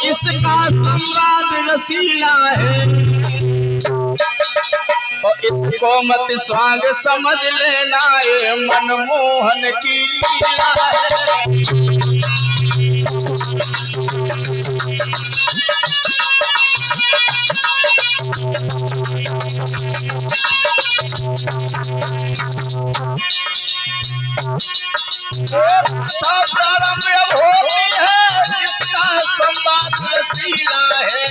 इसका संवाद रसीला है, और इसको मत स्वांग समझ लेना, ये मनमोहन की लीला है। प्रारंभ अब होती है, इसका संवाद रसीला है,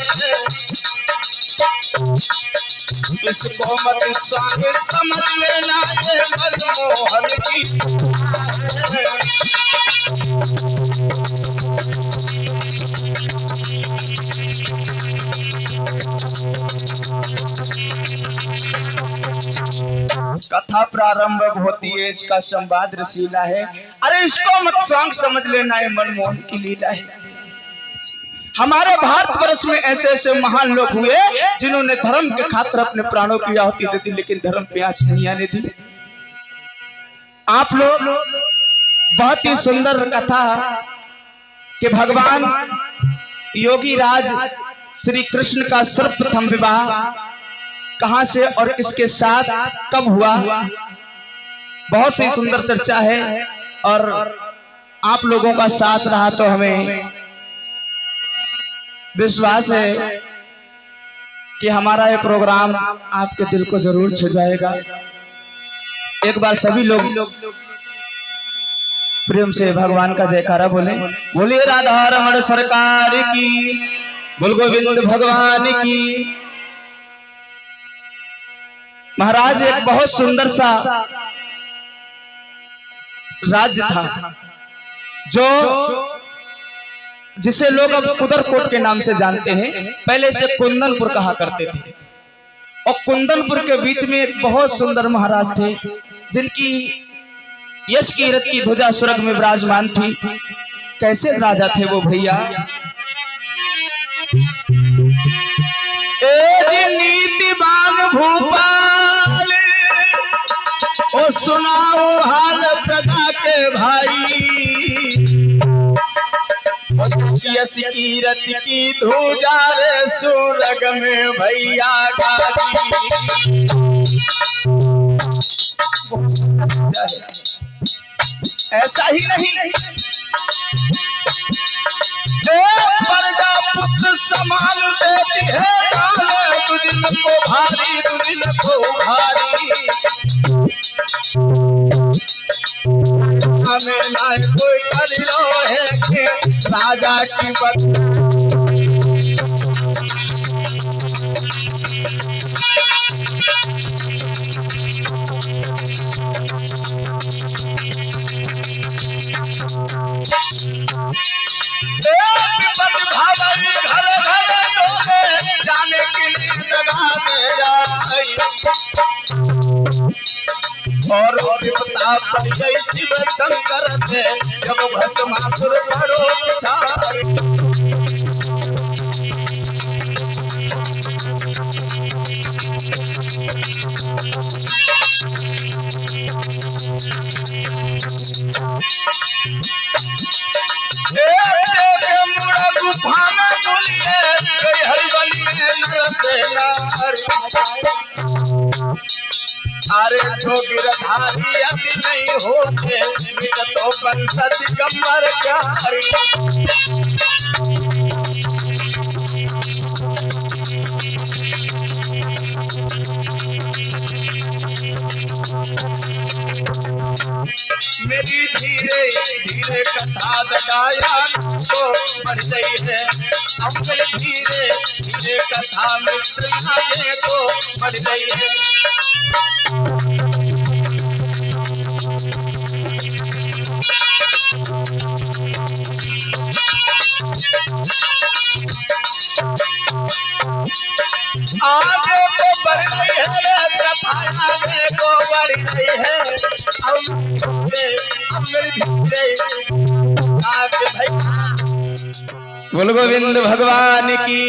इसको मत स्वांग समझ लेना, ये मनमोहन की कथा प्रारंभ होती है, इसका संवाद रसीला है। अरे इसको मत स्वांग समझ लेना, ये मनमोहन की लीला है। हमारे भारतवर्ष में ऐसे ऐसे महान लोग हुए जिन्होंने धर्म के खातिर अपने प्राणों की आहुति दे दी, लेकिन धर्म पे आंच नहीं आने दी। आप लोग बहुत ही सुंदर कथा कि भगवान योगी राज श्री कृष्ण का सर्वप्रथम विवाह कहां से और किसके साथ कब हुआ, बहुत सी सुंदर चर्चा है। और आप लोगों का साथ रहा तो हमें विश्वास है कि हमारा ये प्रोग्राम आपके दिल को जरूर छू जाएगा। एक बार सभी लोग प्रेम से भगवान का जयकारा बोले। बोलिए राधा रमण सरकार की, बोल गोविंद भगवान की। महाराज एक बहुत सुंदर सा राज्य था जो जिसे लोग अब कुदरकोट के नाम से जानते हैं, पहले से कुंदनपुर कहा करते थे। और कुंदनपुर के बीच में एक बहुत सुंदर महाराज थे जिनकी यश की रथ की ध्वजा स्वर्ग में विराजमान थी। कैसे राजा थे वो भैया। नीतिवान भूपाल ओ सुनाओ हाल प्रजा के भाई, यश की रथ की ध्वजा रे स्वर्ग में भैया गाजी। ऐसा ही नहीं, प्रजा पुत्र समान देती है डाले, तुझिन को भारी तुझिन को भारी। हमें ना कोई करियो है कि राजा की घर घर डोले जाने के लिए दगा दे जाए, और विपदा पड़ गई शिव शंकर पे जब भस्मासुर पड़ो पिछाड़। अरे जो गिरधारी अति नहीं होते तो बंसत गंबर प्यारी। मेरी धीरे धीरे कथा दगाया तो बढ़ गई है, अंकल धीरे धीरे कथा मित्र आगे तो बढ़ गई है। आगे को बढ़ रही है कथा, आगे को बढ़ रही है, बोल गोविंद भगवान की।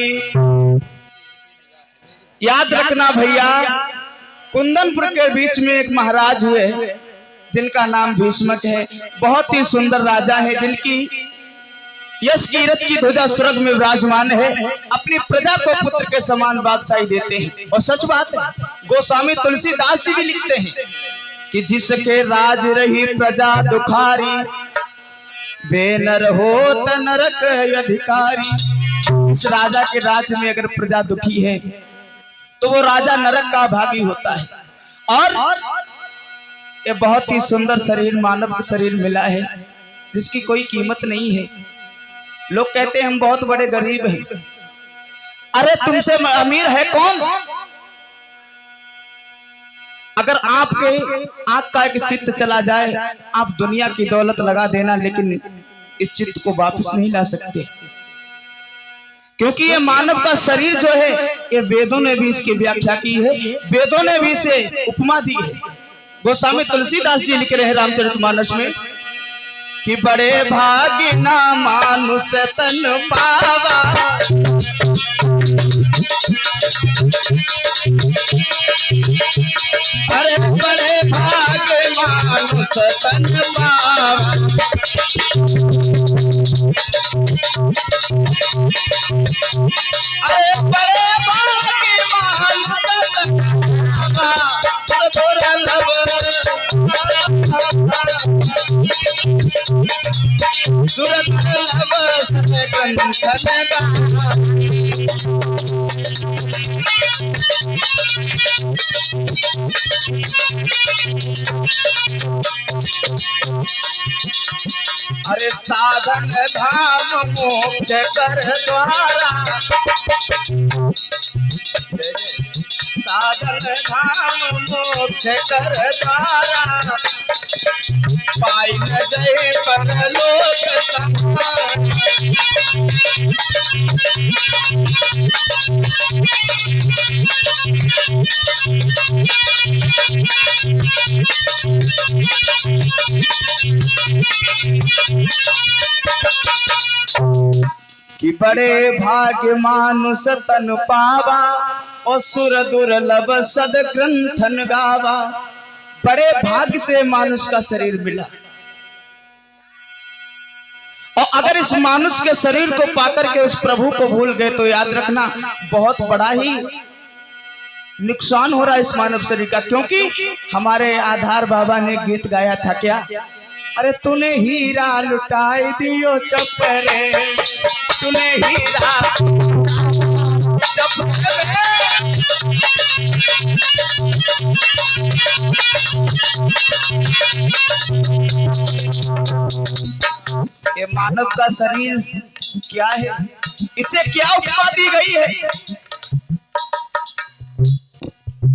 याद रखना भैया, कुंदनपुर के बीच में एक महाराज हुए जिनका नाम भीष्मक है। बहुत ही सुंदर राजा है जिनकी यश कीरत की ध्वजा स्वर्ग में विराजमान है, अपनी प्रजा को पुत्र के समान बादशाही देते हैं। और सच बात है, गोस्वामी तुलसीदास जी भी लिखते हैं कि जिसके राज रही प्रजा दुखारी, बेनर हो नरक अधिकारी। जिस राजा के राज में अगर प्रजा दुखी है तो वो राजा नरक का भागी होता है। और ये बहुत ही सुंदर शरीर मानव का शरीर मिला है जिसकी कोई कीमत नहीं है। लोग कहते हैं हम बहुत बड़े गरीब हैं। अरे तुमसे अमीर है कौन? अगर आपके आंख का एक चित्त चला जाए, आप दुनिया की दौलत लगा देना, लेकिन इस चित्त को वापस नहीं ला सकते, क्योंकि ये मानव का शरीर जो है, ये वेदों ने भी इसकी व्याख्या की है, वेदों ने भी इसे उपमा दी है। गोस्वामी तुलसीदास जी लिख रहे हैं रामचरितमानस में कि बड़े भाग्य ना मानुष तन पावा, अरे बड़े भाग्य मानुष तन पावा, अरे बड़े भाग्य मानुष तन पावा, सुरदुर्लभ सुरदुर्लभ सतगंधन गावा। अरे साधन धाम मोक्ष कर द्वारा, साधन धाम मोक्ष कर द्वारा, पाई न जय परलोक संसार। कि बड़े भाग्य मानुष तन पावा, और सुर दुर्लभ सद ग्रंथन गावा। बड़े भाग्य से मानुष का शरीर मिला, और अगर इस मानुष के शरीर को पाकर के उस प्रभु को भूल गए तो याद रखना बहुत बड़ा ही नुकसान हो रहा है इस मानव शरीर का। क्योंकि हमारे आधार बाबा ने गीत गाया था क्या, अरे तूने हीरा लुटाई दियो चप्परे, तूने हीरा चप्परे। ये मानव का शरीर क्या है, इसे क्या उपमा दी गई है?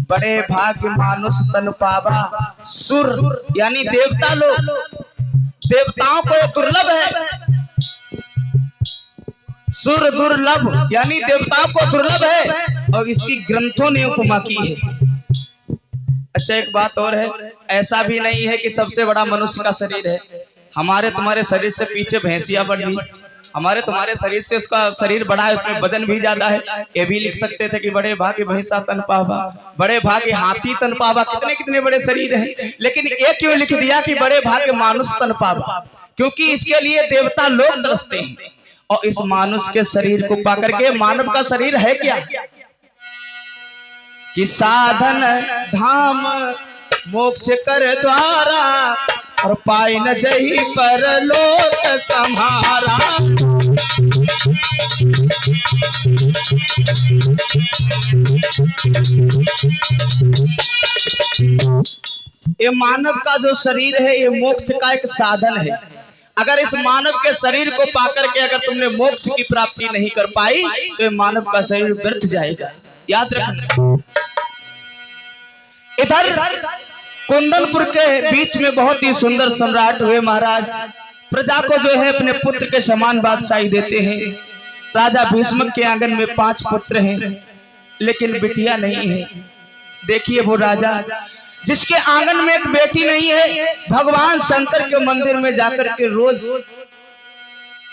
बड़े भाग्य मानुष तन पावा, सुर यानी देवता लोग, देवताओं को दुर्लभ है। सुर दुर्लभ यानी देवताओं को दुर्लभ है, और इसकी ग्रंथों ने उपमा की है। अच्छा एक बात और है, ऐसा भी नहीं है कि सबसे बड़ा मनुष्य का शरीर है। हमारे तुम्हारे शरीर से पीछे भैंसिया बढ़ी, हमारे तुम्हारे शरीर से उसका शरीर बड़ा है, उसमें वजन भी ज्यादा है। ये भी लिख सकते थे कि बड़े भाग्य भैंसा तन पावा, बड़े भाग्य हाथी तन पावा। कितने कितने बड़े शरीर हैं, लेकिन ये क्यों लिख दिया कि बड़े भाग्य मानुष तन पावा? क्योंकि इसके लिए देवता लोग तरसते हैं। और इस मानुष के शरीर को पाकर के मानव का शरीर है क्या कि साधन धाम मोक्ष कर द्वारा, और पाई न जही परलोक सम्हारा। ये मानव का जो शरीर है, ये मोक्ष का एक साधन है। अगर इस मानव के शरीर को पाकर के अगर तुमने मोक्ष की प्राप्ति नहीं कर पाई तो ये मानव का शरीर व्यर्थ जाएगा, याद रखना। इधर कुंदनपुर के बीच में बहुत ही सुंदर सम्राट हुए महाराज, प्रजा को जो है अपने पुत्र के समान बादशाही देते हैं। राजा भीष्मक के आंगन में 5 पुत्र हैं, लेकिन बिटिया नहीं है। देखिए वो राजा जिसके आंगन में एक बेटी नहीं है, भगवान शंकर के मंदिर में जाकर के रोज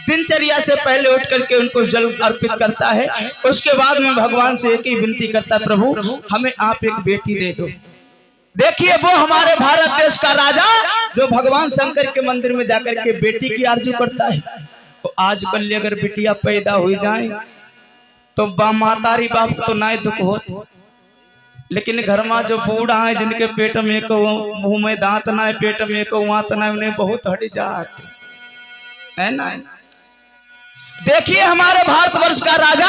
दिनचर्या से पहले उठ करके उनको जल अर्पित करता है। उसके बाद में भगवान से एक ही विनती करता है, प्रभु हमें आप एक बेटी दे दो। देखिए वो हमारे भारत देश का राजा जो भगवान शंकर के मंदिर में जाकर के बेटी की आरजू करता है। आजकल अगर बिटिया पैदा हो जाए तो मातारी बाप को तो ना दुख होत, लेकिन घर में जो बूढ़ा है जिनके पेट में को मुंह में दांत ना है, पेट में को वात ना, उन्हें बहुत हट जात है ना। देखिए हमारे भारतवर्ष का राजा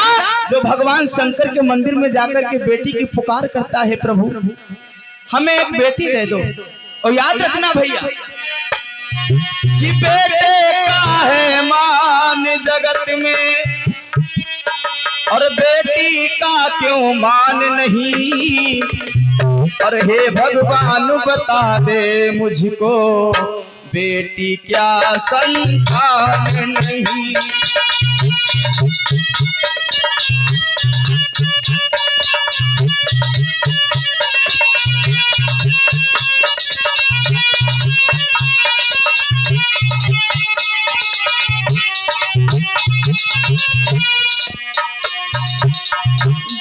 जो भगवान शंकर के मंदिर में जाकर के बेटी की पुकार करता है, प्रभु हमें एक बेटी दे दो। और याद रखना भैया कि बेटे का है मान जगत में और बेटी का क्यों मान नहीं। और हे भगवान बता दे मुझको बेटी क्या संतान नहीं।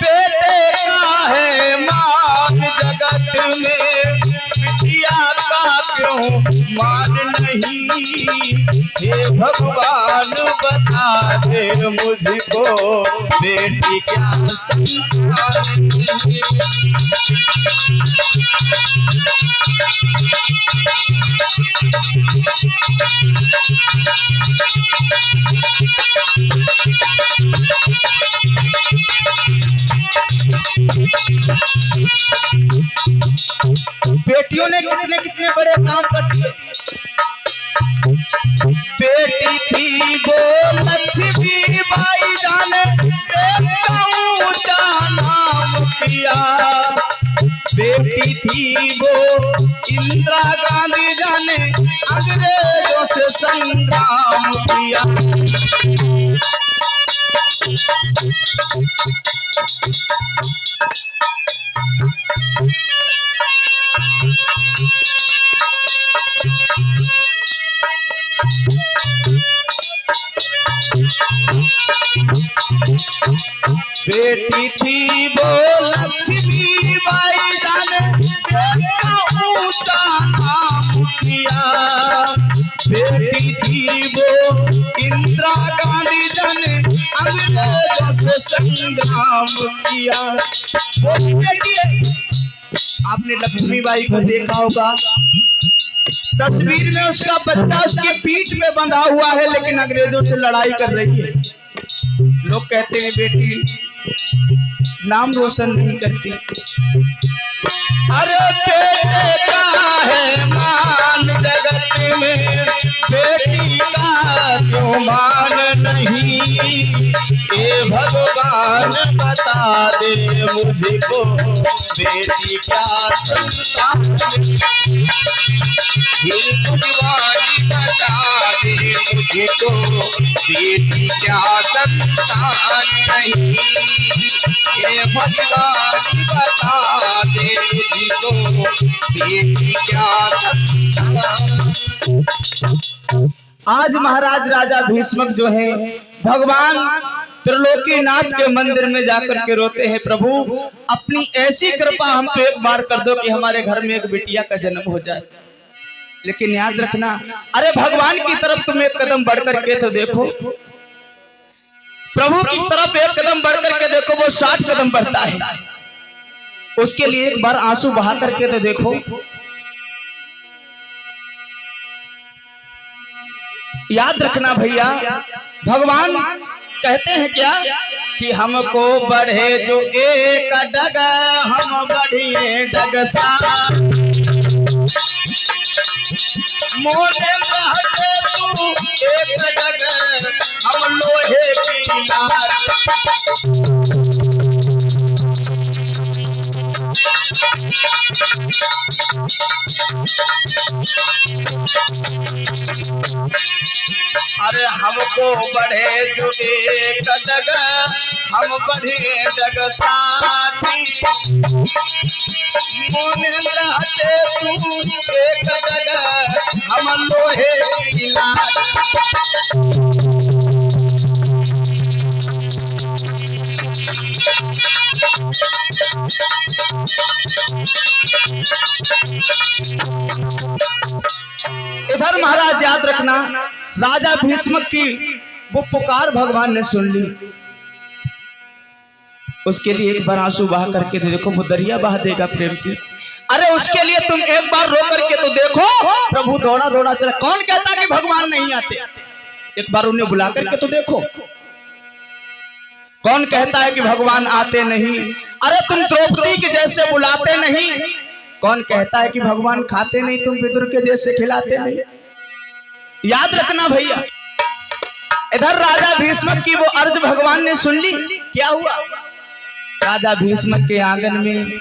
बेटे का है मान जगत में बिटिया का क्यों मान नहीं। हे भगवान बता दे मुझको बेटी क्या संतान नहीं। बेटियों ने कितने कितने बड़े काम कर दिए। बेटी थी वो लक्ष्मी बाई जाने देश का ऊंचा नाम किया। बेटी थी वो इंदिरा गांधी जाने अंग्रेजों से संग्राम किया। बेटी थी वो लक्ष्मी बाई जाने देश का ऊंचा नाम किया। बेटी थी वो इंदिरा गांधी जाने अंग्रेजों से संग्राम किया। वो बेटी है, आपने लक्ष्मी बाई को देखा होगा, तस्वीर में उसका बच्चा उसकी पीठ में बंधा हुआ है, लेकिन अंग्रेजों से लड़ाई कर रही है। लोग कहते हैं बेटी नाम रोशन नहीं करती। अरे बेटे का है मान जगत में बेटी का क्यों मान नहीं। ये भगवान बता दे मुझको बेटी क्या संतान। ये भगवान बता दे मुझको बेटी क्या संतान नहीं। ये भगवान बता दे मुझको बेटी क्या संतान। आज महाराज राजा भीष्मक जो है भगवान त्रिलोकीनाथ के मंदिर में जाकर के रोते हैं, प्रभु अपनी ऐसी कृपा हम पे एक बार कर दो कि हमारे घर में एक बिटिया का जन्म हो जाए। लेकिन याद रखना, अरे भगवान की तरफ तुम एक कदम बढ़कर के तो देखो, प्रभु की तरफ एक कदम बढ़कर के देखो, वो 60 कदम बढ़ता है। उसके लिए एक बार आंसू बहा करके तो देखो। याद रखना भैया, भगवान कहते हैं क्या कि हमको बढ़े जो एक डग हम बढ़िए डग सा। मोने हटे तू एक डग हम लोहे की लाट। अरे हमको बढ़े जो एक डग हम बढ़े डग साथी। मोनेंद्र हटे तू एक डग हम लोहे की लाट। इधर महाराज याद रखना, राजा भीष्मक की वो पुकार भगवान ने सुन ली। उसके लिए एक बार आंसू बहा करके देखो, वो दरिया बहा देगा प्रेम की। अरे उसके लिए तुम एक बार रो करके तो देखो, प्रभु दौड़ा दौड़ा चला। कौन कहता कि भगवान नहीं आते? एक बार उन्हें बुला करके तो देखो। कौन कहता है कि भगवान आते नहीं? अरे तुम द्रौपदी के जैसे बुलाते नहीं। कौन कहता है कि भगवान खाते नहीं, तुम विदुर के जैसे खिलाते नहीं? याद रखना भैया। इधर राजा भीष्म की वो अर्ज भगवान ने सुन ली। क्या हुआ? राजा भीष्म के आंगन में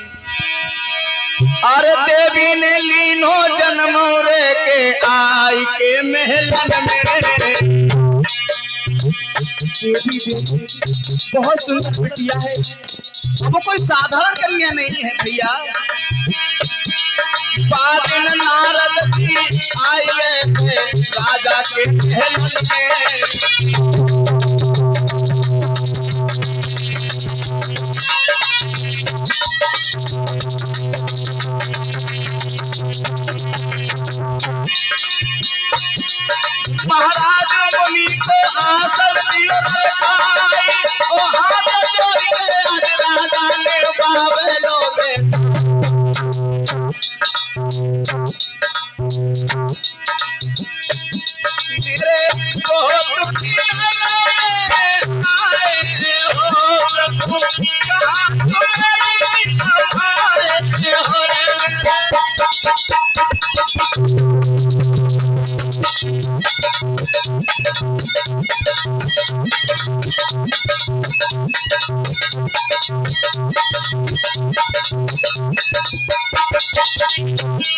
अरे देवी ने लीनो जन्म रे के आई के महलन में। देवी बहुत सुंदर बिटिया है, वो कोई साधारण कन्या नहीं है भैया। बादिन नारद जी आए थे राजा के महल में। महाराज मुनि को आसन दियो रखाई, ओ हाथ जोड़ के आज राजा ने बाबलो बेटा। मेरे बहुत आए हो प्रभु, कहाँ तुम्हारी आए हो रे।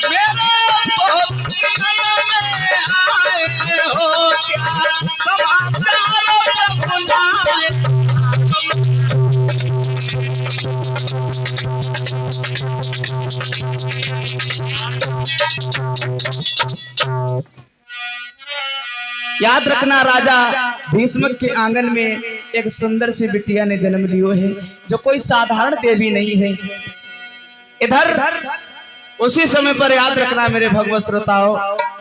मेरे बहुत आए हो, क्या समाचार प्रभु लाए। याद रखना, राजा भीष्म के आंगन में एक सुंदर सी बिटिया ने जन्म लियो है, जो कोई साधारण देवी नहीं है। इधर उसी समय पर याद रखना मेरे भगवत श्रोताओं,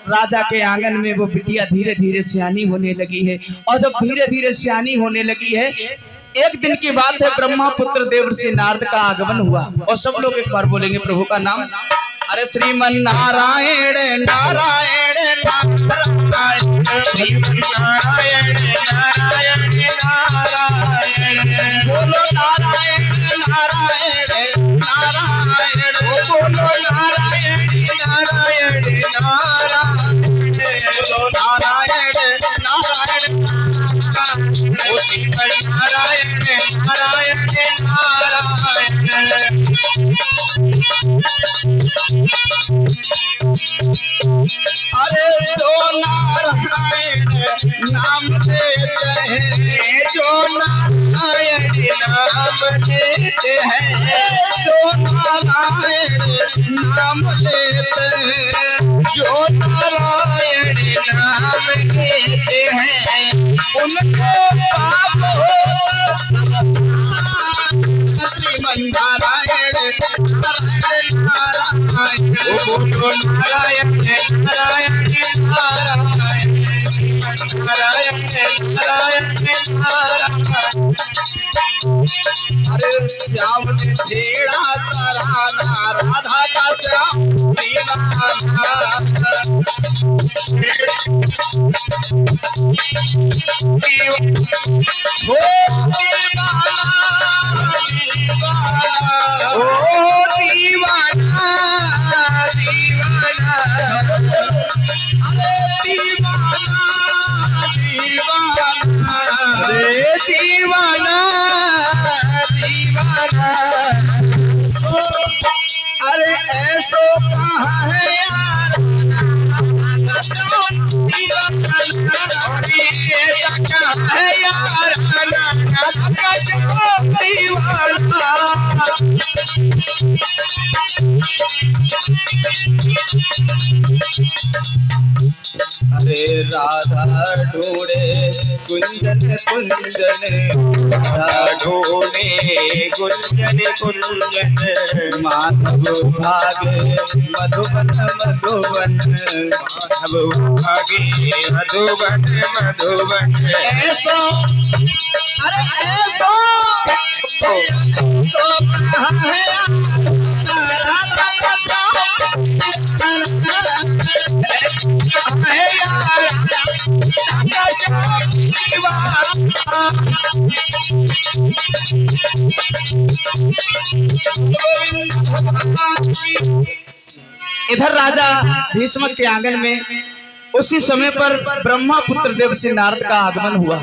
राजा के आंगन में वो बिटिया धीरे धीरे सियानी होने लगी है। और जब धीरे धीरे सियानी होने लगी है, एक दिन की बात है, ब्रह्मा पुत्र देवर्षि नारद का आगमन हुआ। और सब लोग एक बार बोलेंगे प्रभु का नाम। अरे श्रीमन नारायण नारायण नारायण, श्रीमन नारायण नारायण नारायण, बोलो नारायण नारायण नारायण, बोलो नारायण नारायण नारायण, बोलो नारायण नारायण नारायण, श्रीमन नारायण नारायण नारायण। अरे जो नारायण नाम लेते हैं, जो नारायण नाम लेते हैं, जो नारायण नाम लेते हैं, जो नारायण नाम लेते हैं, उनको पाप होता सब। श्रीमन नारायण नारायण नारायण, बोलो नारायण नारायण नारायण, श्रीमन नारायण नारायण नारायण। अरे श्याम ने छेड़ा तराना, राधा का श्याम दीवाना। ओ दीवाना दीवाना, ओ दीवाना दीवाना, अरे दीवाना दीवाना, अरे दीवाना दीवाना। अरे ऐसो कहाँ है यार दीवाना, ऐसा कहाँ है यार दीवाना। अरे राधा ढूंढे कुंजन कुंजन, राधा ढूंढे गुंजन गुंजन, माधव भागे मधुबन मधुबन, माधव भागे मधुबन मधुबन। ऐसो अरे ऐसो ऐसो कहाँ है राधा का श्याम, है यार राधा श्याम इधर राजा भीष्म के आंगन में उसी समय पर ब्रह्मापुत्र देवर्षि नारद का आगमन हुआ।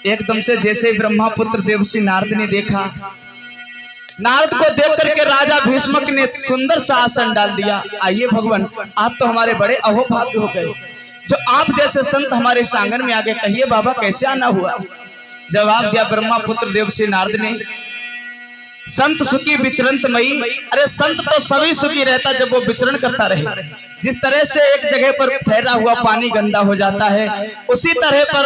एकदम से जैसे ब्रह्मापुत्र देवर्षि नारद ने देखा, नारद को देख करके राजा भीष्मक ने सुंदर सा आसन डाल दिया। आइए भगवान, आप तो हमारे बड़े अहोभाग्य हो गए, जो आप जैसे संत हमारे इस आंगन में आ गए। कहिए बाबा कैसे आना हुआ? जवाब दिया ब्रह्मापुत्र देवर्षि नारद ने, संत सुखी विचरंत मई। अरे संत तो सभी सुखी रहता जब वो विचरण करता रहे। जिस तरह से एक जगह पर ठहरा हुआ पानी गंदा हो जाता है, उसी तरह पर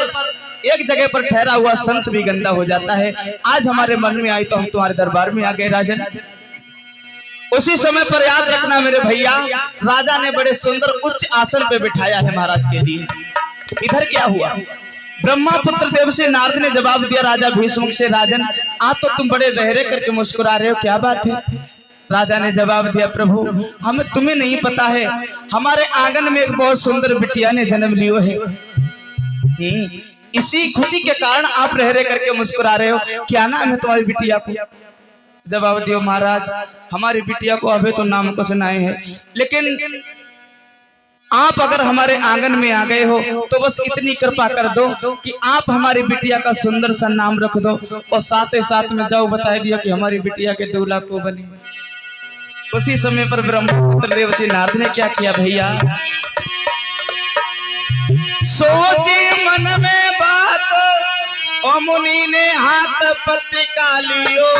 एक जगह पर ठहरा हुआ संत भी गंदा हो जाता है। आज हमारे मन में आई तो हम तुम्हारे दरबार में आ गए राजन। उसी समय पर याद रखना मेरे भैया, राजा ने बड़े सुंदर उच्च आसन पे बिठाया है महाराज के लिए। इधर क्या हुआ? ब्रह्मापुत्र देवर्षि नारद ने जवाब दिया राजा भीष्म से, राजन आज तो तुम बड़े रहरे करके मुस्कुरा रहे हो, क्या बात है? राजा ने जवाब दिया, प्रभु हमें तुम्हें नहीं पता है, हमारे आंगन में एक बहुत सुंदर बिटिया ने जन्म लियो है। इसी खुशी के कारण आप रहरे करके मुस्कुरा रहे हो। क्या नाम है तुम्हारी बिटिया को? जवाब दियो महाराज, हमारी बिटिया को अभी तो नाम को सुनाए हैं, लेकिन आप अगर हमारे आंगन में आ गए हो तो बस इतनी कृपा कर दो कि आप हमारी बिटिया का सुंदर सा नाम रख दो, और साथ ही साथ में जाओ बता दिया कि हमारी बिटिया के दूल्हा को बनी। उसी समय पर ब्रह्मपुत्र देवर्षि नारद ने क्या किया भैया, सोची मन में बात ओ मुनि ने हाथ पत्रिका लियो,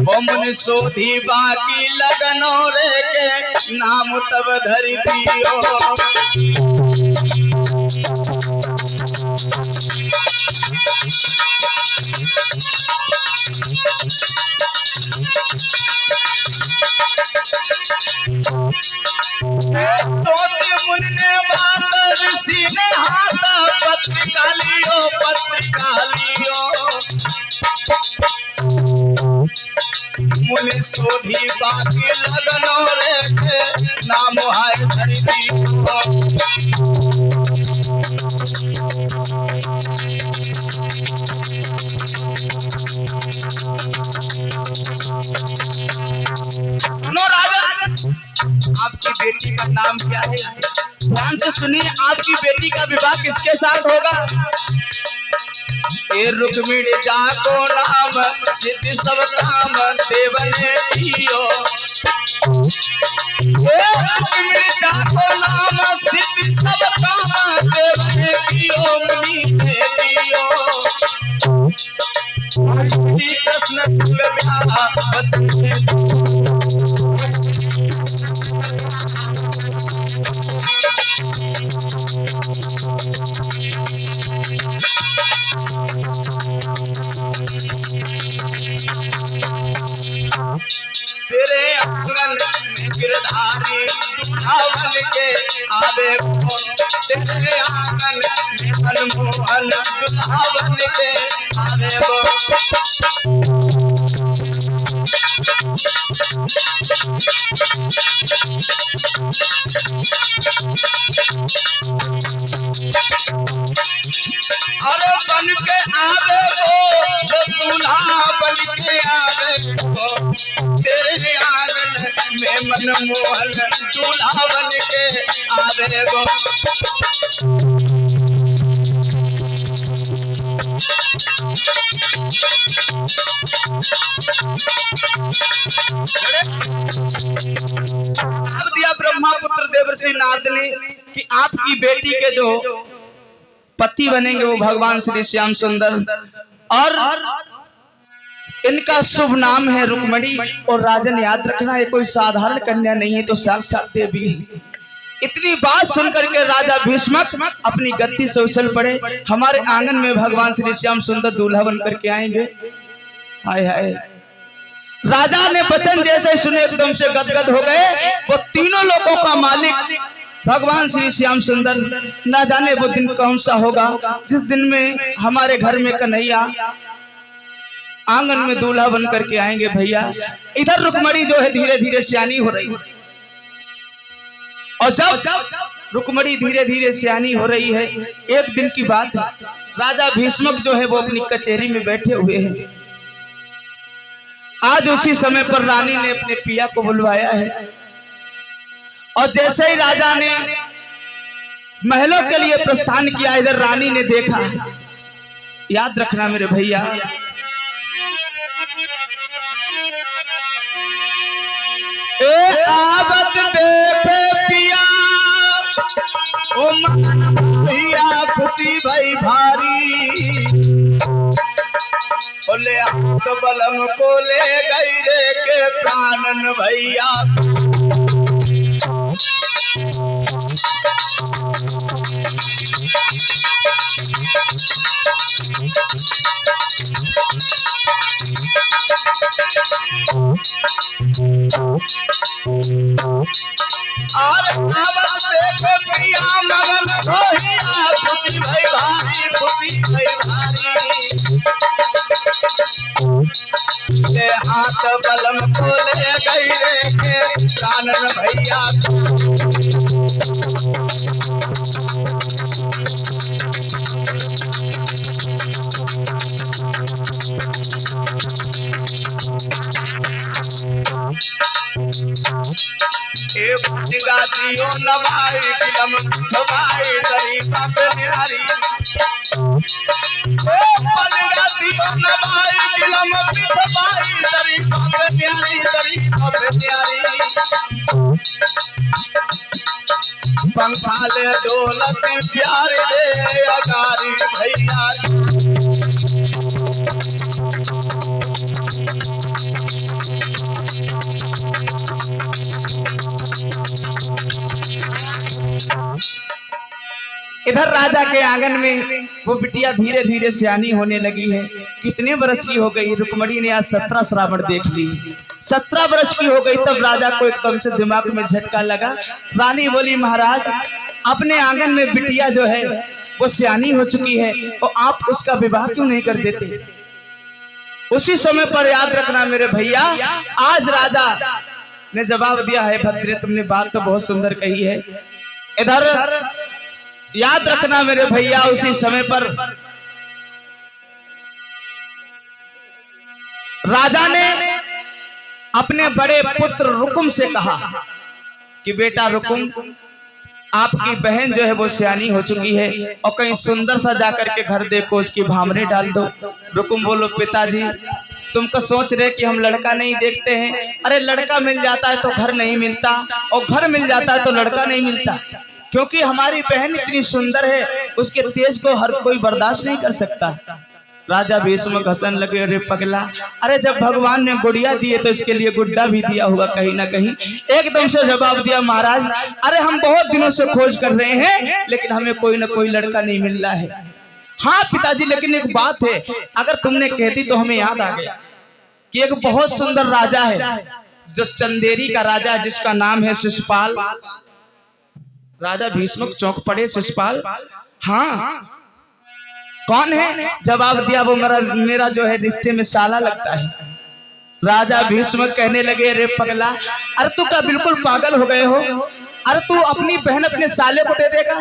ओ मुनि सोधी बाकी लगनो रे के नाम तब धरि दियो। सोची मुनि ने बात ऋषि ने हाथ पत्रिका लियो, पत्रिका लियो। मुनि सोधी बाकी लगनो रे के नाम हाय धरि दियो। सुनो राजा, आपकी बेटी का नाम क्या है? ध्यान से सुनिए, आपकी बेटी का विवाह किसके साथ होगा? ए रुक्मिणी जाको नाम सिद्धि सब काम देवने दियो। ए रुक्मिणी जाको नाम सिद्धि सब काम देवने दियो, मुनि ने दियो। श्री कृष्ण सिंह ब्याह वचन के तेरे आंगन में गिरधारी दूल्हा बन के आवे वो, तेरे आंगन में मनमोहन दूल्हा बन के आवे वो। अरे बन के आवे वो, जो दूल्हा बन के आवे वो, तेरे आंगन में मनमोहन दूल्हा बन के आवे वो। अब दिया ब्रह्मापुत्र देवर्षि नारद ने कि आपकी बेटी के जो पति बनेंगे वो भगवान श्री श्याम सुंदर, और इनका शुभ नाम है रुक्मिणी। और राजन याद रखना, ये कोई साधारण कन्या नहीं है, तो साक्षात देवी है। इतनी बात सुनकर के राजा भीष्मक अपनी गद्दी से उछल पड़े। हमारे आंगन में भगवान श्री श्याम सुंदर दूल्हा बन करके आएंगे। हाय हाय, राजा ने वचन जैसे सुने एकदम से गदगद हो गए। वो तीनों लोगों का मालिक भगवान श्री श्याम सुंदर, ना जाने वो दिन कौन सा होगा जिस दिन में हमारे घर में कन्हैया आंगन में दूल्हा बन करके आएंगे। भैया इधर रुक्मणी जो है धीरे धीरे सियानी हो रही है, और जब रुक्मणी धीरे धीरे सियानी हो रही है, एक दिन की बात है, राजा भीष्मक जो है वो अपनी कचहरी में बैठे हुए हैं। आज उसी समय पर रानी ने अपने पिया को बुलवाया है, और जैसे ही राजा ने महलों के लिए प्रस्थान किया, इधर रानी ने देखा। याद रखना मेरे भैया, ए आबद देखे पिया, ओ मन भैया खुशी भई भारी, बोले हाथ बलम को ले गई रे के प्राणन भैया। और आवत देखे पिया मगन भैया, खुशी भई भारी, खुशी भई भारी, ले हाथ बलम को ले गई रे के प्राणन भैया। गातियों नवाई बिलम छवाई दरी बाप न्यारी, ओ पलगातियों नवाई बिलम छवाई दरी बाप न्यारी, दरी बाप न्यारी, पंखाले दौलत प्यार दे अगारी भैया। इधर राजा के आंगन में वो बिटिया धीरे धीरे सियानी होने लगी है। कितने बरस की हो गई? रुक्मणी ने आज 17 श्रावण देख ली। 17 बरस की हो गई, तब राजा को एकदम से दिमाग में झटका लगा। रानी बोली, महाराज अपने आंगन में बिटिया जो है वो सियानी हो चुकी है, और आप उसका विवाह क्यों नहीं कर देते? उसी समय पर याद रखना मेरे भैया, आज राजा ने जवाब दिया है, भद्रे तुमने बात तो बहुत सुंदर कही है। इधर याद रखना मेरे भैया, उसी समय पर राजा ने अपने बड़े पुत्र रुकुम से कहा कि बेटा रुकुम, आपकी बहन जो है वो सियानी हो चुकी है, और कहीं सुंदर सा जाकर के घर देखो, उसकी भामरे डाल दो। रुकुम बोलो, पिताजी तुम तो सोच रहे कि हम लड़का नहीं देखते हैं। अरे लड़का मिल जाता है तो घर नहीं मिलता, और घर मिल जाता है तो लड़का नहीं मिलता, क्योंकि हमारी बहन इतनी सुंदर है, उसके तेज को हर कोई बर्दाश्त नहीं कर सकता। राजा भीष्मक हंसने लगे, अरे पगला, अरे जब भगवान ने गुड़िया दिए तो इसके लिए गुड्डा भी दिया होगा कहीं ना कहीं। एकदम से जवाब दिया, महाराज अरे हम बहुत दिनों से खोज कर रहे हैं, लेकिन हमें कोई ना कोई लड़का नहीं मिल रहा है। हाँ पिताजी, लेकिन एक बात है, अगर तुमने कह दी तो हमें याद आ गया कि एक बहुत सुंदर राजा है, जो चंदेरी का राजा, जिसका नाम है शिशुपाल। राजा भीष्मक चौंक पड़े, शिशुपाल? हाँ। कौन है? जवाब दिया, वो मेरा जो है रिश्ते में साला लगता है। राजा भीष्मक कहने लगे, अरे पगला, अरे तू क्या बिल्कुल पागल हो गए हो? अरे तू अपनी बहन अपने साले को दे देगा?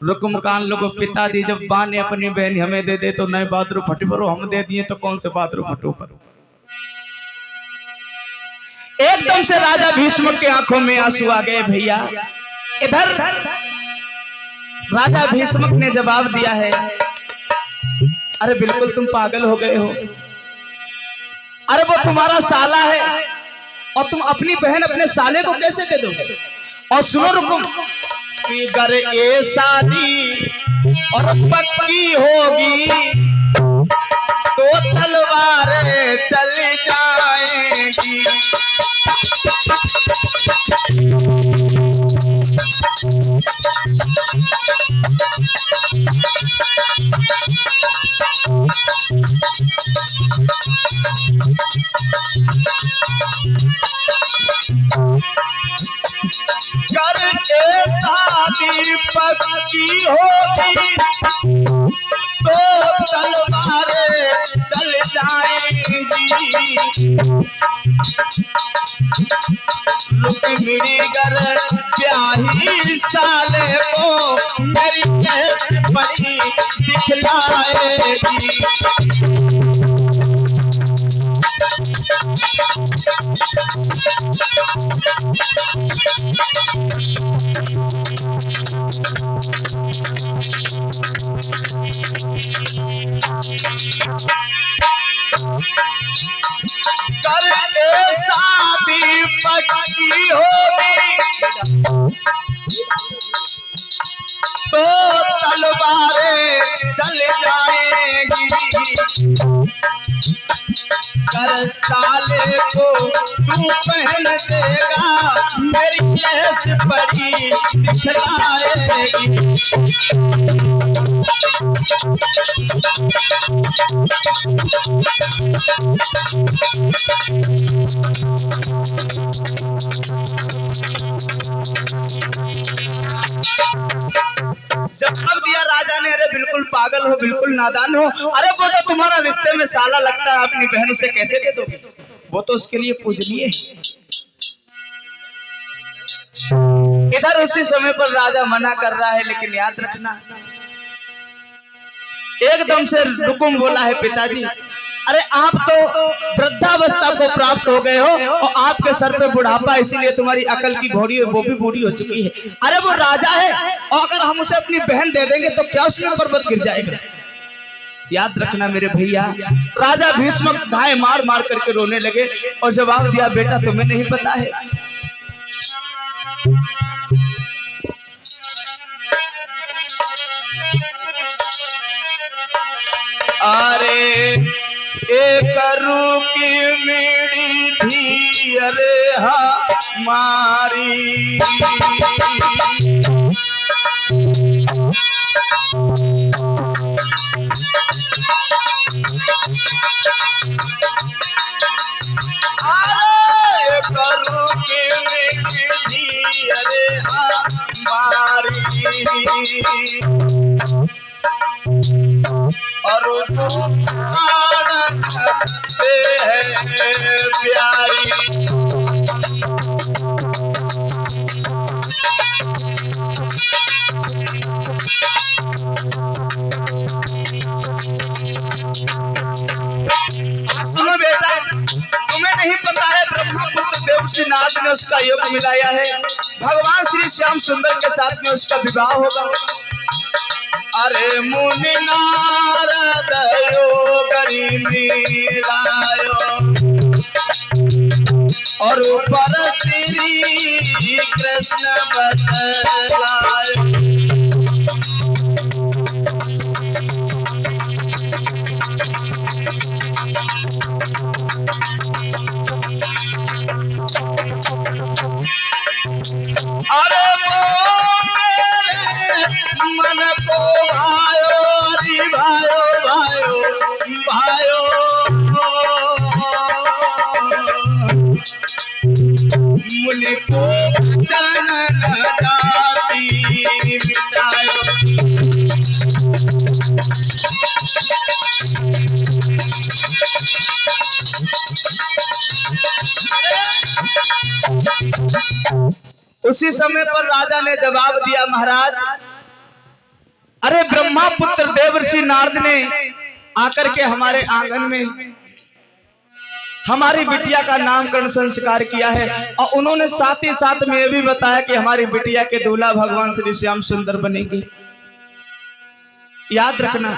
रुकुम कान लोगों, पिताजी जब बा ने अपनी बहन हमें दे दे तो नए बादरू फटे परो, हम दे दिए तो कौन से बादरू फटो पर। एकदम से राजा भीष्मक के आंखों में आंसू आ गए भैया। इधर राजा भीष्मक ने जवाब दिया है, अरे बिल्कुल तुम पागल हो गए हो। अरे वो तुम्हारा साला है, और तुम अपनी बहन अपने साले को कैसे दे दोगे? और सुनो रुकुम, कि अगर ये शादी और पक्की होगी तो तलवारें चल जाएंगी। करके शादी पक्की होगी तो तलवारें चल जाएंगी। रुक्मिणी गर ब्याही साले को मेरी कैसे बड़ी दिखलाएगी। करके शादी पक्की होगी तो तलवारें चल जाएंगी। कर साले को तू पहन देगा मेरी कैस बड़ी दिखलाएगी। जवाब दिया राजा ने, अरे बिल्कुल पागल हो, बिल्कुल नादान हो। अरे वो तो तुम्हारा रिश्ते में साला लगता है, अपनी बहन से कैसे दे दोगे? वो तो उसके लिए पूजनीय है। इधर उसी समय पर राजा मना कर रहा है, लेकिन याद रखना एकदम से रुकुम बोला है, पिताजी अरे आप तो वृद्धावस्था को प्राप्त हो गए हो और आपके सर पे बुढ़ापा, इसीलिए तुम्हारी अकल की घोड़ी है वो भी बूढ़ी हो चुकी है। अरे वो राजा है और अगर हम उसे अपनी बहन दे देंगे तो क्या उसमें पर्वत गिर जाएगा? याद रखना मेरे भैया। राजा भीष्म भाई मार मार करके रोने लगे और जवाब दिया, बेटा तुम्हें नहीं पता है, अरे एक की मीड़ी थी अरे हमारी, अरे करू की मीड़ी थी अरे हमारी, और से है प्यारी। सुनो बेटा, तुम्हें नहीं पता है ब्रह्मपुत्र देवर्षि नारद ने उसका योग मिलाया है, भगवान श्री श्याम सुंदर के साथ में उसका विवाह होगा। अरे मुनि नारद योगरी मिलायो और ऊपर श्री कृष्ण बतलायो। अरे वो मेरे मन को भायो, अरे भायो भायो भायो, मुनि को वचन जाति मिटायो। उसी समय पर राजा ने जवाब दिया, महाराज अरे ब्रह्मापुत्र देवर्षि नारद ने आकर के हमारे आंगन में हमारी बिटिया का नामकरण संस्कार किया है और उन्होंने साथ ही साथ में ये भी बताया कि हमारी बिटिया के दूल्हा भगवान श्री श्याम सुंदर बनेंगे। याद रखना,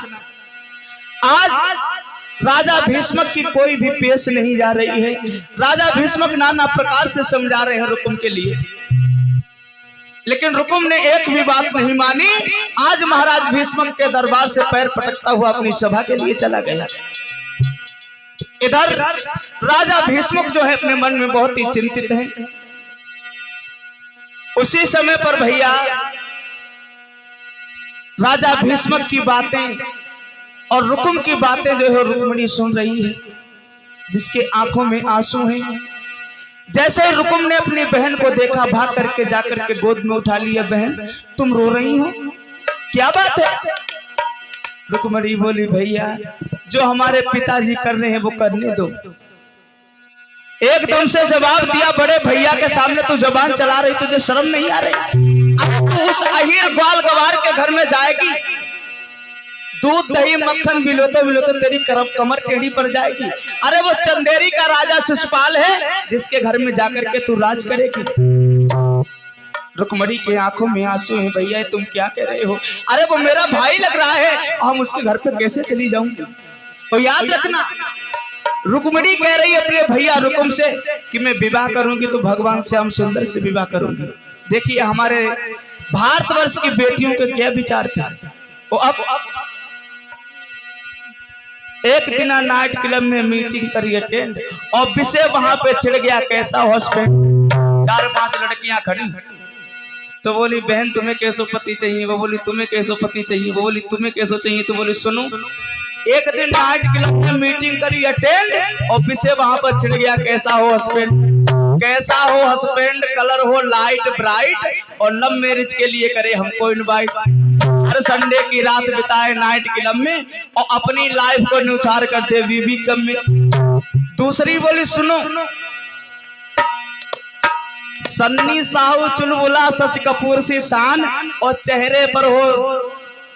आज राजा भीष्मक की कोई भी पेश नहीं जा रही है। राजा भीष्मक नाना प्रकार से समझा रहे हैं रुकुम के लिए, लेकिन रुकुम ने एक भी बात नहीं मानी। आज महाराज भीष्मक के दरबार से पैर पटकता हुआ अपनी सभा के लिए चला गया। इधर राजा भीष्मक जो है अपने मन में बहुत ही चिंतित हैं। उसी समय पर भैया राजा भीष्मक की बातें और रुकुम की बातें जो है रुक्मिणी सुन रही है, जिसके आंखों में आंसू हैं। जैसे रुकुम ने अपनी बहन को देखा, भाग करके जाकर के गोद में उठा लिया। बहन तुम रो रही हो, क्या बात है? रुक्मिणी बोली भैया जो हमारे पिताजी कर रहे हैं वो करने दो। एकदम से जवाब दिया, बड़े भैया के सामने तू जबान चला रही, तुझे शर्म नहीं आ रही? अब तू उस अहीर ग्वाल गवार के घर में जाएगी, दूध दही मक्खन बिलोते बिलोते तेरी कमर टेढ़ी पड़ जाएगी। अरे वो चंदेरी का राजा शिशुपाल है जिसके घर में जाकर के तू राज करेगी। रुक्मिणी के आंखों में आंसू हैं। भैया तुम क्या कह रहे हो? अरे वो मेरा भाई लग रहा है, हम उसके घर पे कैसे चली जाऊंगी? तो याद रखना, रुक्मिणी कह रही है अपने भैया रुकुम से कि मैं विवाह करूंगी तो भगवान श्याम सुंदर से विवाह करूंगी। देखिए हमारे भारतवर्ष की बेटियों के क्या विचार थे। वो अब एक दिन नाइट क्लब में मीटिंग करी अटेंड, और विषय वहां पे छिड़ गया कैसा हस्बैंड। 4-5 लड़कियां खड़ी, तो बोली बहन तुम्हें कैसो पति चाहिए? वो बोली तुम्हें कैसो पति चाहिए? वो बोली तुम्हें कैसो चाहिए? तो बोली सुनो, एक दिन नाइट क्लब में मीटिंग करी अटेंड, और विषय वहां पर छिड़ गया कैसा हो हस्बैंड। कैसा हो हस्बैंड, कलर हो लाइट ब्राइट, और लव मैरिज के लिए करे हमको इनवाइट। हर संडे की रात बिताए नाइट क्लब में, और अपनी लाइफ को न्यूछार करते वीवी कम में। दूसरी बोली सुनो, सन्नी साहू चुलबुला शशि कपूर सी शान, और चेहरे पर हो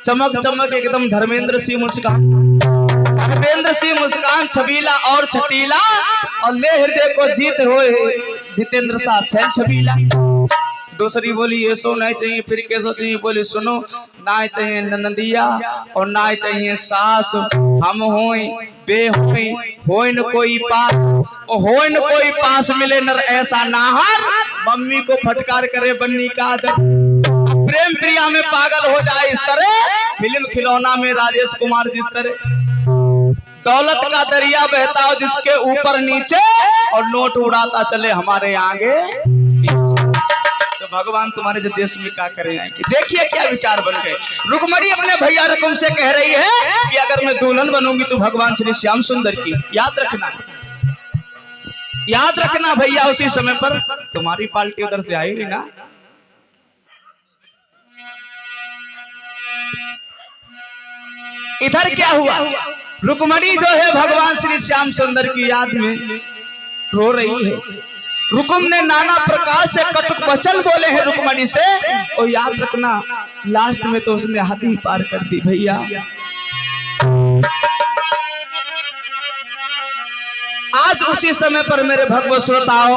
चमक चमक एकदम धर्मेंद्र सी मुस्कान। धर्मेंद्र सी मुस्कान छबीला और छटीला, और ले हृदय को जीत हो जितेंद्र सा छैल छबीला। दूसरी बोली ये सो नहीं चाहिए, फिर कैसो चाहिए? बोली सुनो, ना चाहिए ननदिया और ना चाहिए सास, हम होई बे होई न कोई पास, और होई न कोई पास मिले नर ऐसा नाहर, मम्मी को फटकार करे बन्नी का आदर। प्रेम प्रिया में पागल हो जाए इस तरह, फिल्म खिलौना में राजेश कुमार जिस तरह। दौलत का दरिया बहता हो जिसके ऊपर नीचे, और नोट उड़ाता चले हमारे आगे पीछे। तो भगवान तुम्हारे जो देश में क्या करे आएंगे। देखिए क्या विचार बन गए। रुक्मिणी अपने भैया रुकुम से कह रही है कि अगर मैं दुल्हन बनूंगी तो भगवान श्री श्याम सुंदर की। याद रखना, याद रखना भैया। उसी समय पर तुम्हारी पार्टी उधर से आएगी ना। इधर क्या हुआ, रुक्मिणी जो है भगवान श्री श्याम सुंदर की याद में रो रही है। रुकुम ने नाना प्रकार से कटुक वचन बोले हैं रुक्मिणी से, और याद रखना लास्ट में तो उसने हद ही पार कर दी भैया। आज उसी समय पर मेरे भगवत श्रोताओं,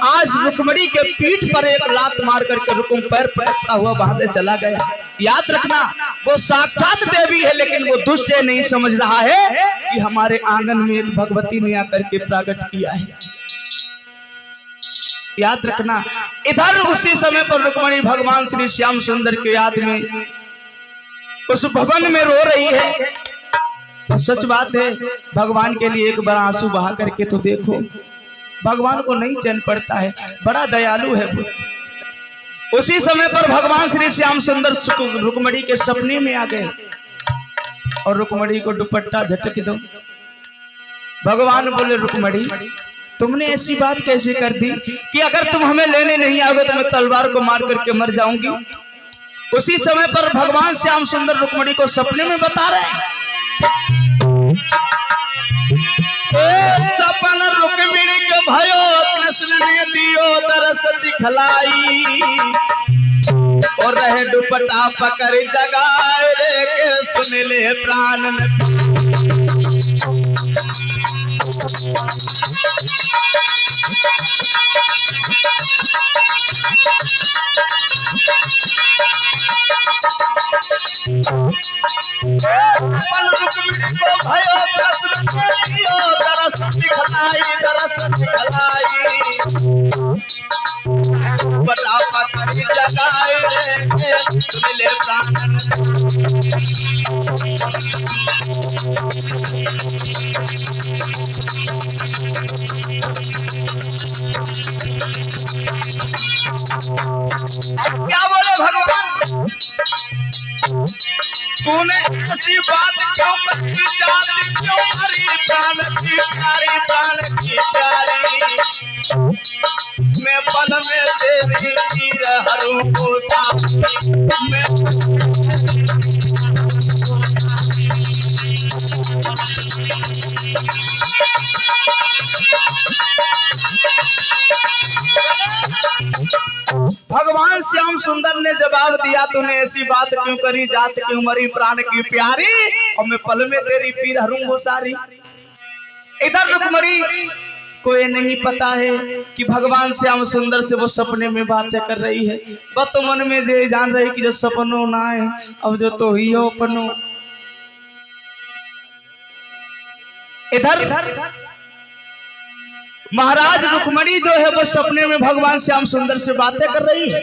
आज रुक्मिणी के पीठ पर एक लात मार करके रुकुम पैर पटकता हुआ वहां से चला गया। याद रखना वो साक्षात देवी है, लेकिन वो दुष्ट है, नहीं समझ रहा है कि हमारे आंगन में एक भगवती ने आकर के प्रकट किया है। याद रखना, इधर उसी समय पर रुक्मिणी भगवान श्री श्याम सुंदर की याद में उस भवन में रो रही है। तो सच बात है, भगवान के लिए एक बार आंसू बहा करके तो देखो। भगवान को नहीं चैन पड़ता है, बड़ा दयालु है वो। उसी समय पर भगवान श्री श्याम सुंदर रुक्मिणी के सपने में आ गए, और रुक्मिणी को दुपट्टा झटक दो। भगवान बोले रुक्मिणी तुमने ऐसी बात कैसे कर दी कि अगर तुम हमें लेने नहीं आओगे तो मैं तलवार को मार करके मर जाऊंगी। उसी समय पर भगवान श्याम सुंदर रुक्मिणी को सपने में बता रहे हैं। सपन रुक्मिणी के भयो कृष्ण ने दियो दरस दिखलाई, और रहे दुपट्टा पकड़ जगाए रे के सुन ले प्राण रुक्मिणी को भयो कृष्ण ने दियो दरस दिखलाई, दरस दिखलाई, बड़ा पकड़ जगाए रे सुन ले प्राण। तूने ऐसी बात क्यों कही, जाति क्यों मरी, प्राण की प्यारी, प्राण की प्यारी। मैं पल में तेरी पीर हरू को साथी, मैं भगवान श्याम सुंदर ने जवाब दिया, तूने ऐसी बात क्यों करी, जात क्यों मरी, प्राण की प्यारी, और मैं पल में तेरी पीर हरूंगो सारी। इधर रुक्मणी को ये नहीं पता है कि भगवान श्याम सुंदर से वो सपने में बातें कर रही है। वो तो मन में ये जान रही कि जो सपनों ना है, अब जो तो ही हो अपनो। इधर महाराज रुक्मणी जो है वो सपने में भगवान श्याम सुंदर से बातें कर रही है।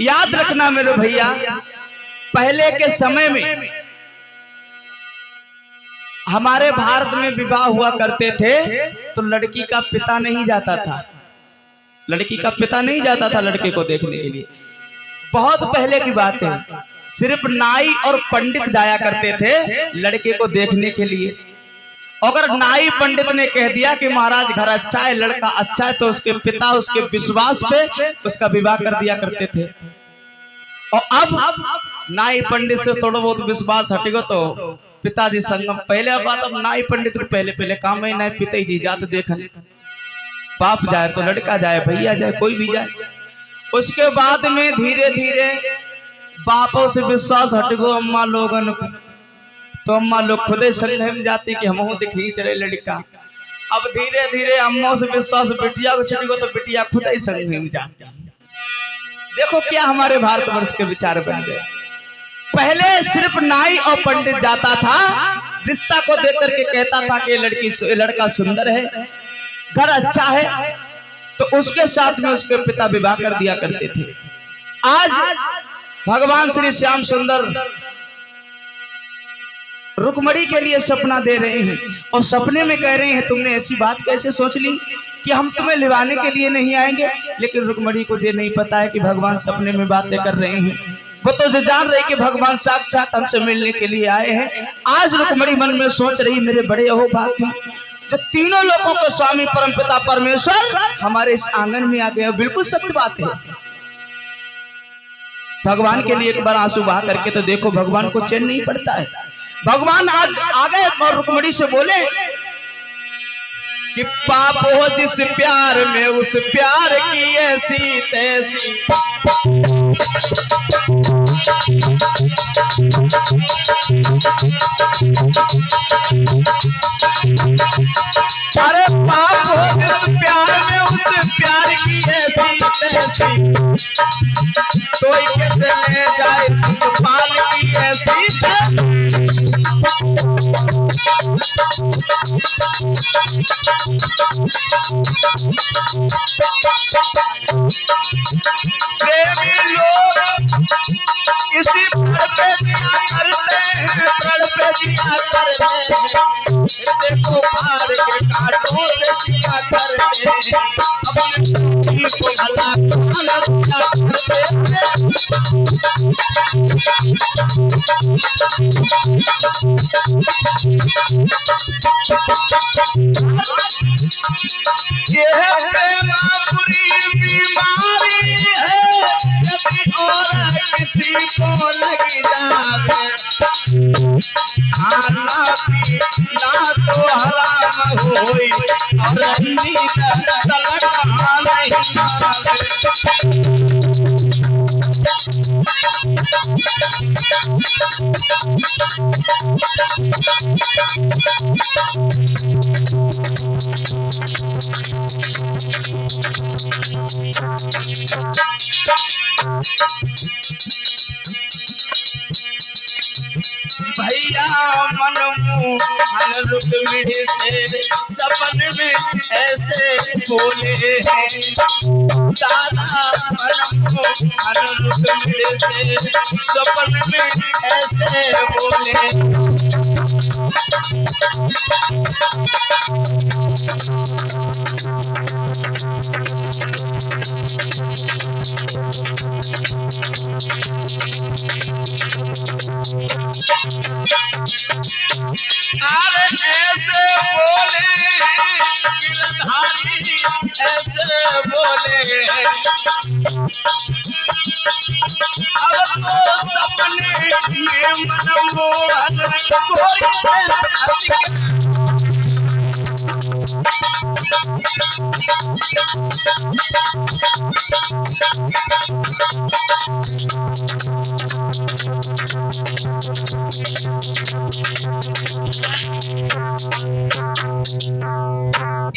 याद रखना मेरे भैया, पहले के समय में हमारे भारत में विवाह हुआ करते थे तो लड़की का पिता नहीं जाता था, लड़की का पिता नहीं जाता था लड़के को देखने के लिए। बहुत पहले की बात है, सिर्फ नाई और पंडित जाया करते थे लड़के को देखने के लिए। अगर नाई पंडित ने कह दिया कि महाराज घर अच्छा है, लड़का अच्छा है, तो उसके पिता उसके विश्वास पे उसका विवाह कर दिया करते थे। और अब नाई पंडित से थोड़ा बहुत विश्वास हटेगा तो पिताजी संगम। पहले बात, अब नाई पंडित को पहले काम है नाई पिताजी जाते देखन, बाप जाए तो लड़का जाए, भैया जाए, कोई भी जाए। उसके बाद में धीरे धीरे बापों से विश्वास हटेगो अम्मा लोगन को, तो अम्मा लोग खुद ही संदेह में जाती कि हम दिखी चले लड़का। अब धीरे धीरे अम्मा से विश्वास बिटिया को छुटेगो तो बिटिया खुद ही संदेह में जाती। देखो क्या हमारे भारतवर्ष के विचार बन गए। पहले सिर्फ नाई और पंडित जाता था, रिश्ता को देख करके कहता था कि लड़का सुंदर है, घर अच्छा है, तो उसके साथ में उसके पिता विवाह कर दिया करते थे। आज भगवान श्री श्याम सुंदर रुक्मणी के लिए सपना दे रहे हैं और सपने में कह रहे हैं तुमने ऐसी बात कैसे सोच ली कि हम तुम्हें लिवाने के लिए नहीं आएंगे। लेकिन रुक्मणी को ये नहीं पता है कि भगवान सपने में बातें कर रहे हैं। वो तो ये जान रही कि भगवान साक्षात हमसे मिलने के लिए आए हैं। आज रुक्मणी मन में सोच रही, मेरे बड़े अहो भाग्य, जो तीनों लोगों के स्वामी परमपिता परमेश्वर हमारे इस आंगन में आ गए। बिल्कुल सत्य बात है। भगवान के लिए एक बार आंसू बहा करके तो देखो, भगवान को चैन नहीं पड़ता है। भगवान आज आ गए और रुक्मणी से बोले कि पाप हो जिस प्यार में, उस प्यार की ऐसी तैसी। अरे पाप हो जिस प्यार में, उस प्यार की ऐसी तैसी, तो कैसे ले जाए शिशुपाल की ऐसी तैसी। प्रेमी लोग इसी पर पे दिया करते हैं, प्रण पे दिया करते हैं, देखो फाड़ के कांटों से सिया करते हैं, अपने को भला खाना करते हैं। यह प्रेमापुरी बीमारी है, यदि और किसी को लग जावे, खाना पीना तो हराम होई और नींद तलक नहीं आवे। भैया मन रुक्मिणी से सपन में ऐसे बोले हैं, दादा मन रुक्मिणी से सपन में ऐसे बोले। अरे ऐसे बोले गिरधारी, ऐसे बोले अब तो सपने में मनमोहन गोरी से हंस के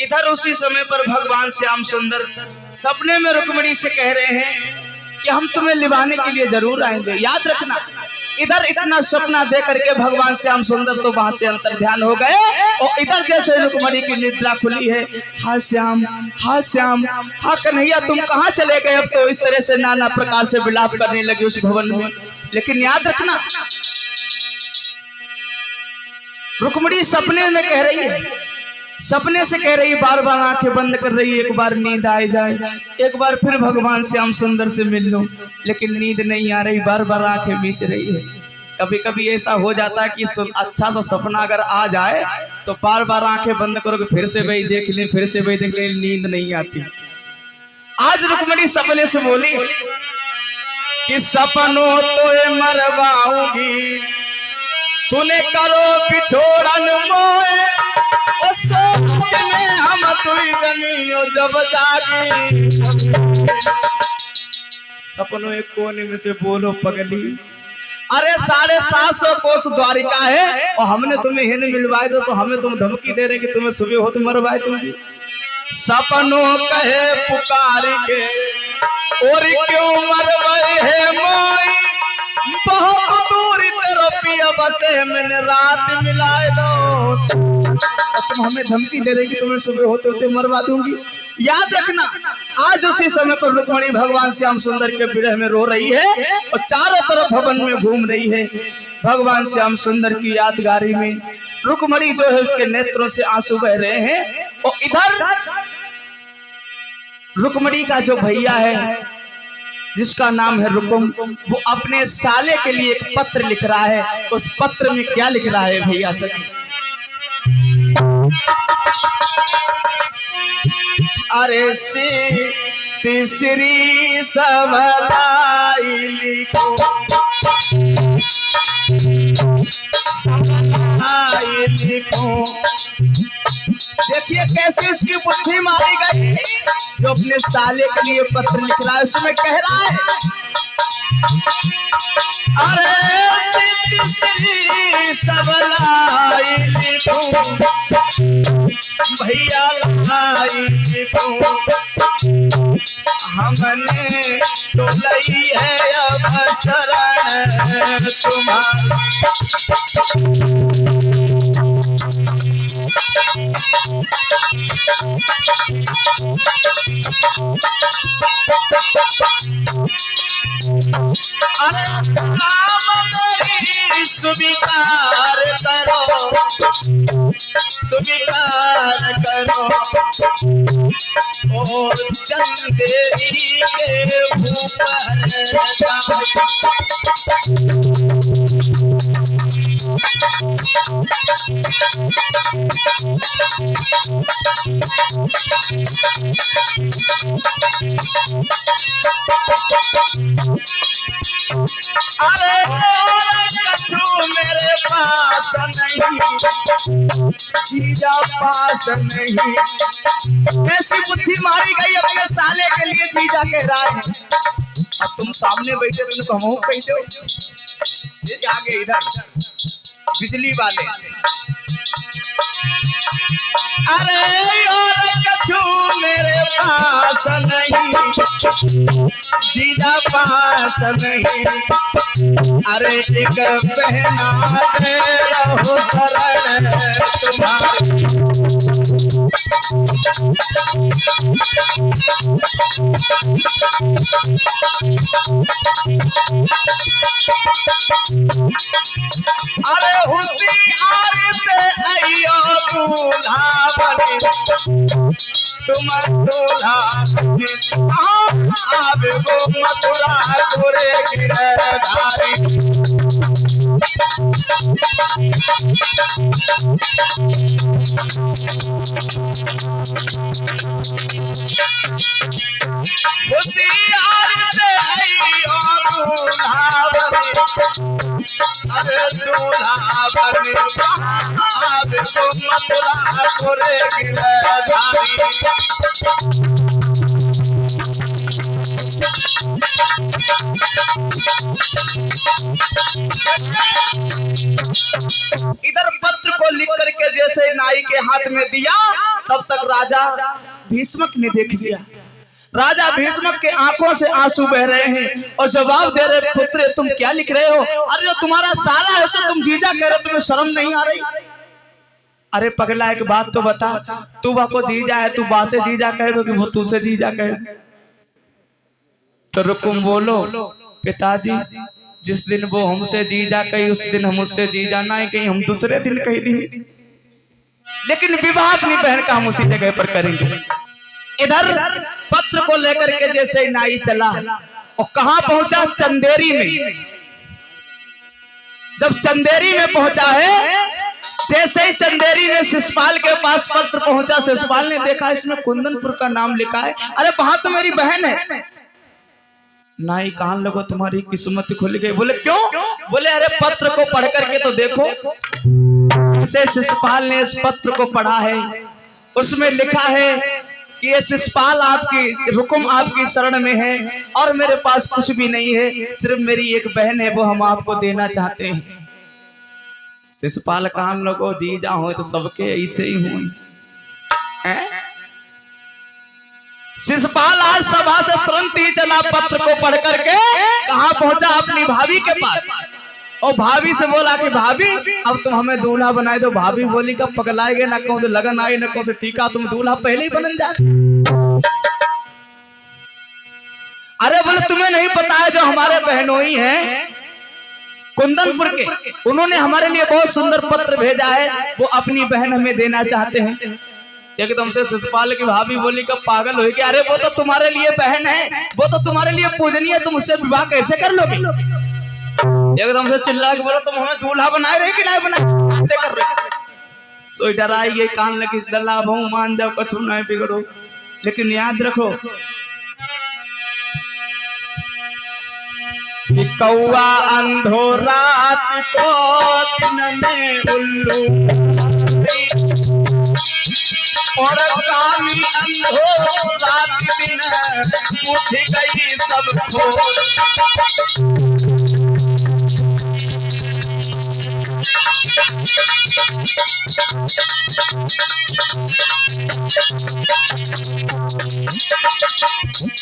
इधर उसी समय पर भगवान श्याम सुंदर सपने में रुक्मिणी से कह रहे हैं कि हम तुम्हें लिवाने के लिए जरूर आएंगे, याद रखना। इधर इतना सपना दे करके भगवान श्याम सुंदर तो वहां से अंतर ध्यान हो गए और इधर जैसे रुक्मिणी की निद्रा खुली है, हाँ श्याम, हाँ श्याम, हाँ कन्हैया तुम कहाँ चले गए। अब तो इस तरह से नाना प्रकार से विलाप करने लगे उस भवन में। लेकिन याद रखना रुक्मिणी सपने में कह रही है, सपने से कह रही, बार बार आंखें बंद कर रही, एक बार नींद आ जाए, एक बार फिर भगवान श्याम सुंदर से मिल लूं, लेकिन नींद नहीं आ रही, बार बार आंखें मीच रही है। कभी कभी ऐसा हो जाता है कि अच्छा सा सपना अगर आ जाए तो बार बार आंखें बंद करोगे, फिर से वही देख लें, फिर से वही देख लें, नींद नहीं आती। आज रुक्मिणी सपने से बोली कि सपनों तो मरवाऊंगी, तूने करो बिछोड़न मोए, में हम तुई जनियो जब जागी। सपनों एक कोने में से बोलो पगली, अरे 750 कोस द्वारिका है और हमने तुम्हें हिंद मिलवाए तो हमें तुम धमकी दे रहे कि तुम्हें सुबह हो तो मरवाए दूंगी। सपनों कहे पुकार के और क्यों मरवाए है मोई, बहुत दूरी तेरो पिया बसे मैंने रात मिलाए दो। तुम हमें धमकी दे रहे कि तुम्हें सुबह होते होते मरवा दूंगी। याद रखना आज उसी समय पर रुक्मिणी भगवान श्याम सुंदर के विरह में रो रही है और चारों तरफ भवन में घूम रही है। भगवान श्याम सुंदर की यादगारी में रुक्मिणी जो है उसके नेत्रों से आंसू बह रहे हैं और इधर रुक्मिणी का जो भैया है जिसका नाम है रुकुम, वो अपने साले के लिए एक पत्र लिख रहा है। उस पत्र में क्या लिख रहा है भैया सखी? अरे तीसरी सबलाई लिखो, सबलाई लिखो। देखिए कैसे उसकी बुद्धि मारी गई, जो अपने साले के लिए पत्र लिख रहा है उसमें कह रहा है, अरे तीसरी सबलाई लिखो भैया लाई लिखो, हमने तो लई है अब शरण तुम्हारी। अरे नाम मेरी स्वीकार करो, स्वीकार करो और चंदेरी के ऊपर अरे कछु मेरे पास नहीं, जीजा पास नहीं। ऐसी बुद्धि मारी गई अपने साले के लिए, जीजा कह रहा है। अब तुम सामने बैठे तुमको हम कह दो, ये आगे इधर बिजली वाले, अरे और कछु मेरे पास नहीं, जीजा पास नहीं। अरे एक बहना दे रहो शरण तुम्हारी। अरे होशियार से आइयो दूल्हा बने, तुम दूल्हा आवे गो मथुरा गोरे गिरधारी। होशियार से आइयो दूल्हा बने, अरे दूल्हा बने अब को मथुरा गोरे गिरधारी। इधर पत्र को लिख करके जैसे नाई के हाथ में दिया, तब तक राजा भीष्मक ने देख लिया। राजा भीष्मक के आंखों से आंसू बह रहे हैं और जवाब दे रहे, पुत्र तुम क्या लिख रहे हो? अरे जो तुम्हारा साला है उसे तुम जीजा कह रहे हो, तुम्हें शर्म नहीं आ रही? अरे पगला एक बात तो बता, तू वो जीजा है, तू बासे जीजा कहेगा कि वो तुझसे जीजा कहे? तो रुकुम बोलो, पिताजी जिस दिन वो हमसे जीजा कही उस दिन हम उससे जीजा ना कहीं, हम दूसरे दिन कही दी, लेकिन विवाह अपनी बहन का हम उसी जगह पर करेंगे। इधर पत्र को लेकर के जैसे नाई चला और कहां पहुंचा? चंदेरी में। जब चंदेरी में पहुंचा है, जैसे ही चंदेरी में शिशुपाल के पास पत्र पहुंचा, शिशुपाल ने देखा इसमें कुंदनपुर का नाम लिखा है। अरे वहां तो मेरी बहन है। नाई कान लगो, तुम्हारी किस्मत खुल गई। बोले क्यों? बोले अरे पत्र को पढ़ करके तो देखो। से शिशुपाल ने इस पत्र को पढ़ा है, उसमें लिखा है कि ये शिशुपाल आपकी रुकुम आपकी शरण में है और मेरे पास कुछ भी नहीं है, सिर्फ मेरी एक बहन है, वो हम आपको देना चाहते हैं। शिशुपाल कान लगो, जीजा हो तो सबके ऐसे ही हुए। शिशुपाल आज सभा से तुरंत ही चला, पत्र को पढ़ करके कहां पहुंचा? अपनी भाभी के पास। और भाभी से बोला कि भाभी अब तुम हमें दूल्हा बनाए दो। भाभी बोली कब पगलाएगे, ना कौन से लगन आई ना कौन से टीका, तुम दूल्हा पहले ही बनन जा। अरे बोले तुम्हें नहीं पता है, जो हमारे बहनोई हैं कुंदनपुर के, उन्होंने हमारे लिए बहुत सुंदर पत्र भेजा है, वो अपनी बहन हमें देना चाहते हैं। एकदम से शिशुपाल की भाभी बोली कब पागल हो गया? अरे वो तो तुम्हारे लिए बहन है, वो तो तुम्हारे लिए पूजनीय है, तुम उससे विवाह कैसे कर लोगे? एकदम से चिल्ला के बोला तुम हमें दूल्हा बनाए रहे कि नहीं बनाए कर रहे? सोई डराई ये कान लगी, लल्ला भाऊ मान जाओ, कछु नहीं बिगड़ो, लेकिन याद रखो कि कौआ अंधो रात को दिन में उल्लू और कामी अंधो रात दिन बुझ गई सब खोज।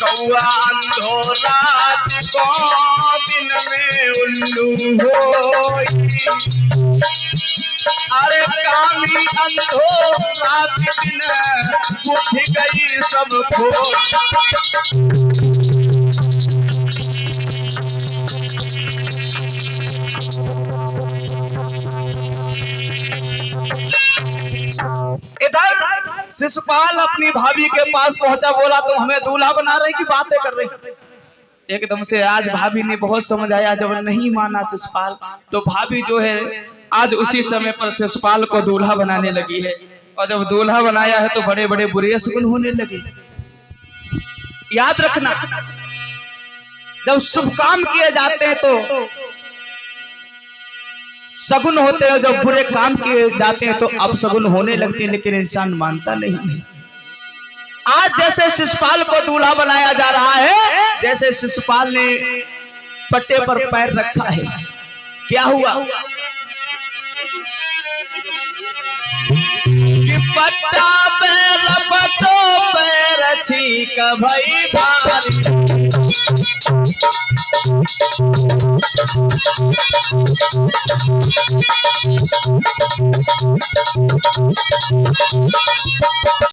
कौआ अंधो रात को दिन में उल्लू होई, अरे कामी अंधो रात दिन बुझ गई सब खोज। इधर शिशुपाल अपनी भाभी के पास पहुंचा, बोला तुम हमें दूल्हा बना रही की बातें कर रही? एकदम से आज भाभी ने बहुत समझ आया, जब नहीं माना शिशुपाल तो भाभी जो है आज उसी समय पर शिशुपाल को दूल्हा बनाने लगी है। और जब दूल्हा बनाया है तो बड़े बड़े बुरे शगुन होने लगे। याद रखना, जब शुभ काम किए जाते हैं तो शगुन होते हैं, जब बुरे काम किए जाते हैं तो अपशगुन होने लगते हैं, लेकिन इंसान मानता नहीं है। आज जैसे शिशुपाल को दूल्हा बनाया जा रहा है, जैसे शिशुपाल ने पट्टे पर पैर रखा है, क्या हुआ कि पट्टा पैर पट्टो पैर छीक भई भारी।